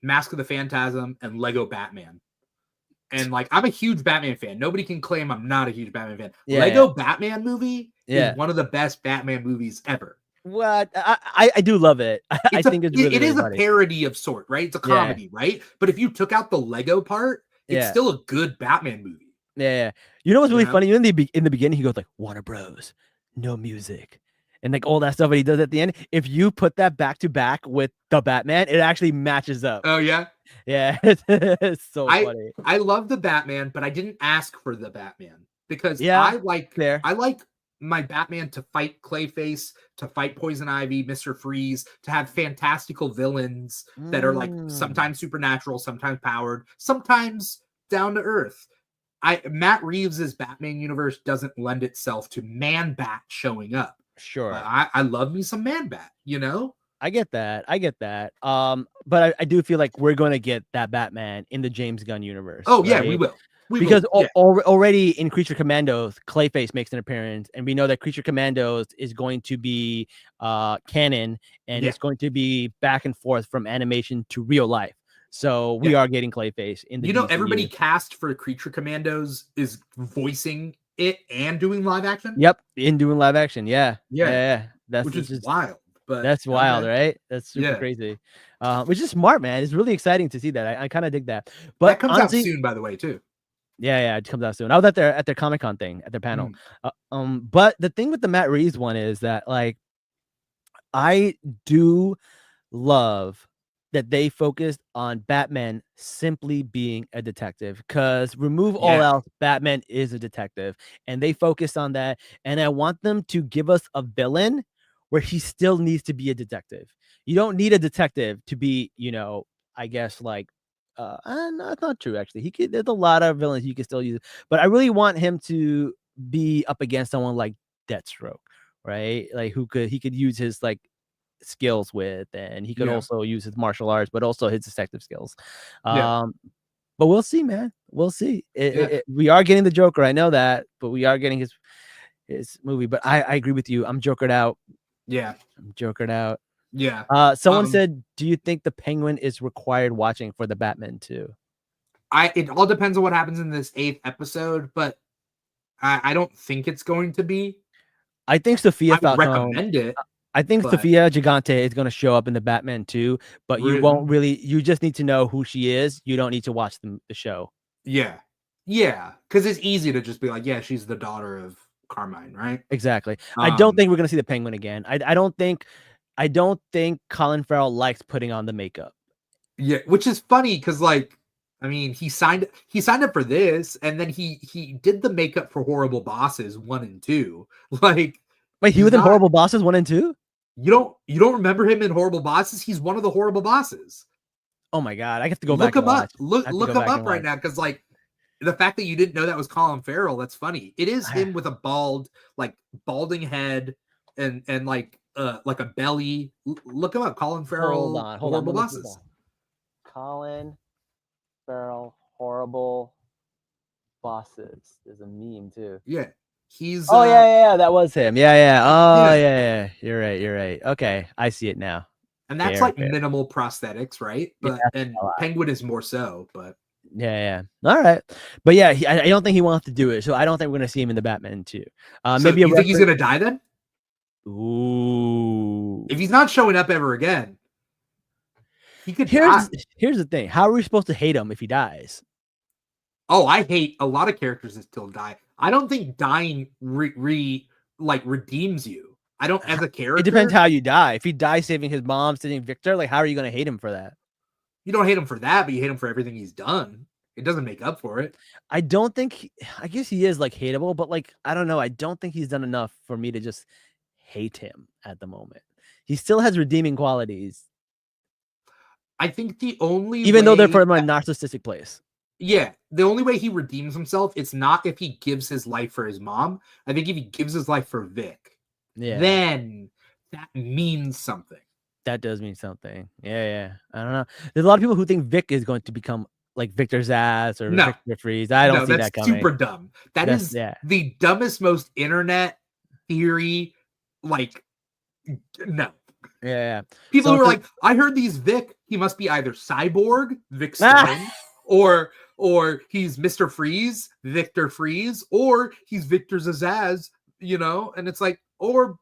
Mask of the Phantasm, and Lego Batman. And like, I'm a huge Batman fan. Nobody can claim I'm not a huge Batman fan. Lego Batman movie is one of the best Batman movies ever.
What? I do love it. I think it's really,
it is
really
a
funny.
parody of sort, right? It's a
Yeah.
comedy, right? But if you took out the Lego part, it's
Yeah.
still a good Batman movie.
Yeah. You know what's
You
really
know?
funny? In the beginning, he goes like Warner Bros. No music. And like all that stuff that he does at the end. If you put that back to back with the Batman, it actually matches up.
Oh yeah.
Yeah. It's so funny.
I love the Batman, but I didn't ask for the Batman because
Yeah.
I like
Fair.
my Batman to fight Clayface, to fight Poison Ivy, Mr. Freeze, to have fantastical villains that are like sometimes supernatural, sometimes powered, sometimes down to earth. Matt Reeves's Batman universe doesn't lend itself to Man-Bat showing up.
Sure.
But I love me some Man-Bat, you know?
I get that. But I do feel like we're going to get that Batman in the James Gunn universe.
Oh, yeah,
right?
we will.
Because already in Creature Commandos, Clayface makes an appearance, and we know that Creature Commandos is going to be canon, and it's going to be back and forth from animation to real life. So we are getting Clayface in the DCU.
Everybody cast for Creature Commandos is voicing it and doing live action?
Yep, in doing live action. Yeah.
That's which is wild. But
that's wild, right? That's super crazy. Which is smart, man. It's really exciting to see that. I kind of dig that. But
that comes out soon, by the way, too.
Yeah, it comes out soon. I was at their Comic-Con thing, at their panel. But the thing with the Matt Reeves one is that, like, I do love that they focused on Batman simply being a detective, because remove all else, Batman is a detective, and they focused on that. And I want them to give us a villain where he still needs to be a detective. You don't need a detective to be, I guess, like, no, it's not true, actually. There's a lot of villains you can still use, but I really want him to be up against someone like Deathstroke, right? Like he could use his like skills with, and he could also use his martial arts, but also his detective skills. But we'll see, man. We'll see. We are getting the Joker, I know that, but we are getting his movie. But I agree with you. I'm jokered out.
Yeah,
I'm jokered out.
Yeah.
Someone said, do you think the Penguin is required watching for the Batman 2?
It all depends on what happens in this 8th episode, but I don't think it's going to be.
I think Sophia Falcone,
recommend it.
I think Sophia Gigante is going to show up in the Batman 2, but you won't really. You just need to know who she is. You don't need to watch the show.
Yeah, because it's easy to just be like, yeah, she's the daughter of Carmine, right?
Exactly. I don't think we're going to see the Penguin again. I don't think Colin Farrell likes putting on the makeup.
Yeah, which is funny because, like, I mean, he signed up for this, and then he did the makeup for Horrible Bosses 1 and 2. Like,
wait, he was in Horrible Bosses 1 and 2?
You don't remember him in Horrible Bosses? He's one of the Horrible Bosses.
Oh my god, I have to go back.
Look him up. Look him up right now, because like the fact that you didn't know that was Colin Farrell, that's funny. It is him with a balding head and like a belly. Look him up, Colin Farrell.
Hold on.
Horrible Bosses.
Colin Farrell, Horrible Bosses. There's a meme too.
Yeah. He's
yeah, that was him. Yeah. You're right. Okay, I see it now.
And that's minimal prosthetics, right? But and Penguin is more so, but
yeah. All right, but yeah, I don't think he wants to do it, so I don't think we're gonna see him in the Batman 2. Maybe
you think he's gonna die then?
Ooh,
if he's not showing up ever again, he could.
Here's the thing: how are we supposed to hate him if he dies?
Oh, I hate a lot of characters that still die. I don't think dying redeems you. I don't, as a character.
It depends how you die. If he dies saving his mom, saving Victor, like, how are you going to hate him for that?
You don't hate him for that, but you hate him for everything he's done. It doesn't make up for it.
I don't think. I guess he is like hateable, but like, I don't know. I don't think he's done enough for me to just hate him at the moment. He still has redeeming qualities.
I think the only
even though they're from a narcissistic place.
Yeah, the only way he redeems himself, it's not if he gives his life for his mom. I think if he gives his life for Vic, then that means something.
That does mean something. Yeah. I don't know. There's a lot of people who think Vic is going to become like Victor Zsasz or Victor Freeze. I don't see that coming.
That's super dumb. That's the dumbest, most internet theory. Like, no.
Yeah.
People who are like, I heard he's Vic. He must be either Cyborg, Vic Stone, or he's Mr. Freeze, Victor Freeze, or he's Victor Zsasz, and it's like, or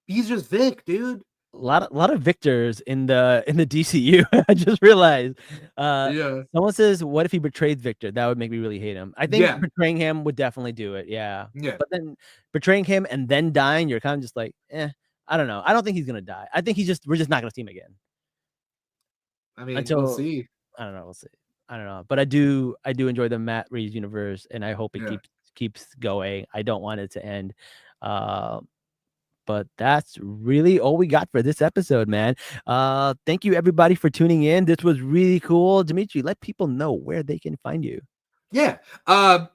he's just Vic, dude.
A lot of Victors in the DCU. I just realized.
Yeah.
Someone says, "What if he betrays Victor?" That would make me really hate him. I think betraying him would definitely do it. Yeah. But then betraying him and then dying, you're kind of just like, I don't know. I don't think he's gonna die. I think we're just not gonna see him again.
I mean, we'll see.
I don't know. We'll see. I don't know. But I do enjoy the Matt Reeves universe, and I hope it keeps going. I don't want it to end. But that's really all we got for this episode, man. Thank you everybody for tuning in. This was really cool. Dimitri, let people know where they can find you.
Yeah.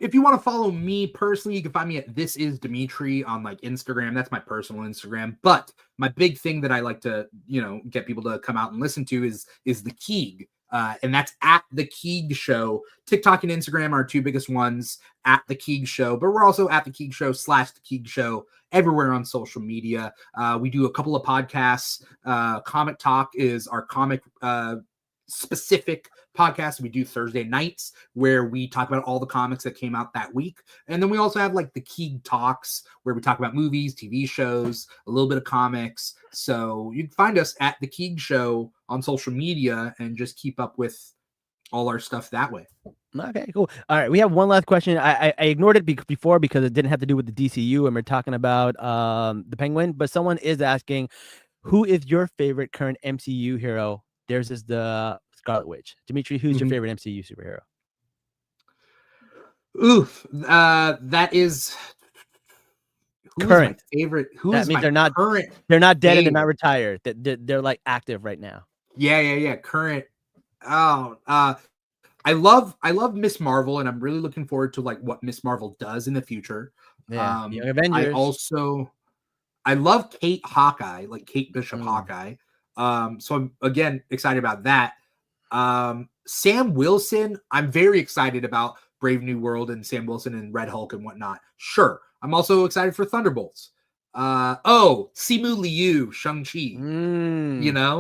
If you want to follow me personally, you can find me at This Is Dimitri on like Instagram. That's my personal Instagram. But my big thing that I like to, get people to come out and listen to is the Keeg. And that's at the Keeg Show. TikTok and Instagram are our two biggest ones, at the Keeg Show. But we're also at the Keeg Show / the Keeg Show everywhere on social media. We do a couple of podcasts. Comic Talk is our comic specific podcast we do Thursday nights, where we talk about all the comics that came out that week. And then we also have like the Keeg Talks, where we talk about movies, TV shows, a little bit of comics. So you can find us at the Keeg Show on social media and just keep up with all our stuff that way.
Okay, cool. All right, we have one last question. I ignored it before because it didn't have to do with the DCU, and we're talking about the Penguin. But someone is asking, who is your favorite current MCU hero? Theirs is the Scarlet Witch. Dimitri, who's your favorite MCU superhero?
Oof, that is
current.
My favorite.
That means they're not current. They're not dead and they're not retired. They're like active right now.
Yeah. Current. Oh, I love Miss Marvel, and I'm really looking forward to like what Miss Marvel does in the future.
Yeah, Young Avengers.
I love Kate Hawkeye, like Kate Bishop Hawkeye. So I'm again excited about that. Sam Wilson, I'm very excited about Brave New World and Sam Wilson and Red Hulk and whatnot. Sure. I'm also excited for Thunderbolts. Simu Liu, Shang-Chi.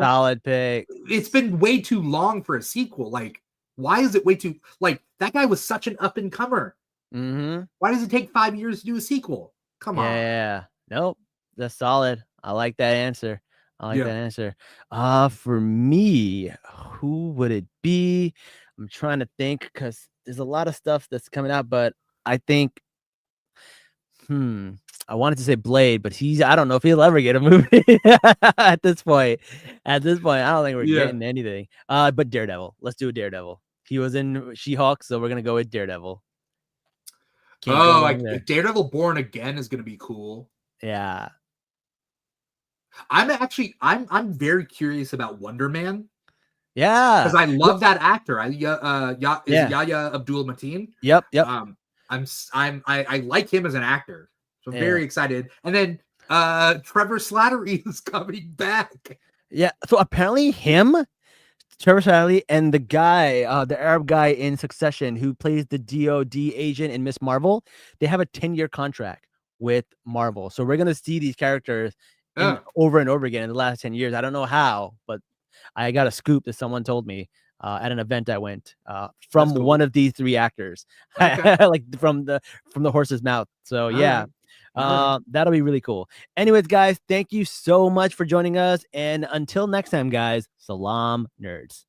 Solid pick.
It's been way too long for a sequel. Like, why is it way too like that guy was such an up and comer? Why does it take 5 years to do a sequel? Come on.
Yeah. Nope. That's solid. I like that answer. For me, who would it be? I'm trying to think because there's a lot of stuff that's coming out, but I think I wanted to say Blade, but I don't know if he'll ever get a movie at this point. I don't think we're getting anything. But Daredevil. Let's do a Daredevil. He was in She-Hulk, so we're gonna go with Daredevil.
Daredevil Born Again is gonna be cool.
Yeah.
I'm very curious about Wonder Man.
Yeah,
because I love that actor. Yahya Abdul Mateen.
Yep.
I like him as an actor, so I'm very excited. And then Trevor Slattery is coming back.
Yeah, so apparently Trevor Slattery, and the guy, the Arab guy in Succession who plays the DOD agent in Miss Marvel, they have a 10-year contract with Marvel. So we're gonna see these characters over and over again in the last 10 years. I don't know how, but I got a scoop that someone told me at an event I went from one of these three actors, like from the horse's mouth. So that'll be really cool. Anyways, guys, thank you so much for joining us. And until next time, guys, Salaam, nerds.